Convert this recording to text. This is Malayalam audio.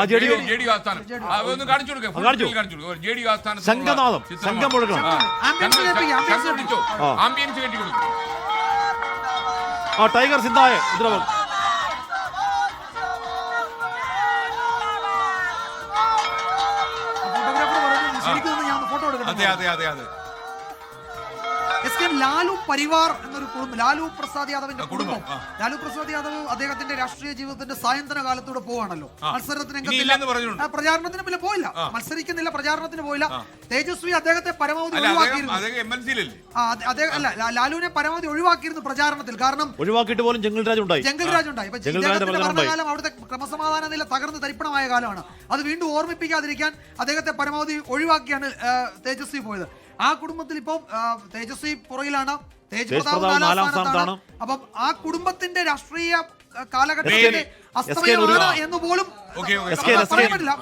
JDU ആസ്ഥാനം ഒന്ന് കാണിച്ചു കൊടുക്കുക. JDU ആസ്ഥാനം സംഘനാഥം, സംഘം മുഴക്കണം. ആംബിയൻസ് കെട്ടി കൊടുക്കും. ടൈഗർ സിന്ധായ മുദ്രാവാക്യം. അതെ. ലാലു പരിവാർ എന്നൊരു കുടുംബം, ലാലു പ്രസാദ് യാദവിന്റെ കുടുംബം. ലാലു പ്രസാദ് യാദവ് അദ്ദേഹത്തിന്റെ രാഷ്ട്രീയ ജീവിതത്തിന്റെ സായന്തന കാലത്തൂടെ പോവാണല്ലോ. മത്സരത്തിന് പ്രചാരണത്തിന് പിന്നെ പോയില്ല, മത്സരിക്കുന്നില്ല, പ്രചാരണത്തിന് പോയില്ല. തേജസ്വി അദ്ദേഹത്തെ പരമാവധി ഒഴിവാക്കിയിരുന്നു. ലാലുവിനെ പരമാവധി ഒഴിവാക്കിയിരുന്നു പ്രചാരണത്തിൽ. കാരണം ഒഴിവാക്കിയിട്ട് പോലും ജംഗിൾരാജ് ഉണ്ടായി. ഭരണകാലം അവിടുത്തെ ക്രമസമാധാന നില തകർന്ന് തരിപ്പണമായ കാലമാണ്. അത് വീണ്ടും ഓർമ്മിപ്പിക്കാതിരിക്കാൻ അദ്ദേഹത്തെ പരമാവധി ഒഴിവാക്കിയാണ് തേജസ്വി പോയത്. ആ കുടുംബത്തിൽ ഇപ്പം തേജസ്വി പുറകിലാണ്, തേജ് പ്രതാപ് നാലാം സ്ഥാനത്താണ്. അപ്പം ആ കുടുംബത്തിന്റെ രാഷ്ട്രീയ കാലഘട്ടത്തിന്റെ അസ്തമയമാണ് എന്ന് പോലും പറയാൻ പറ്റില്ല.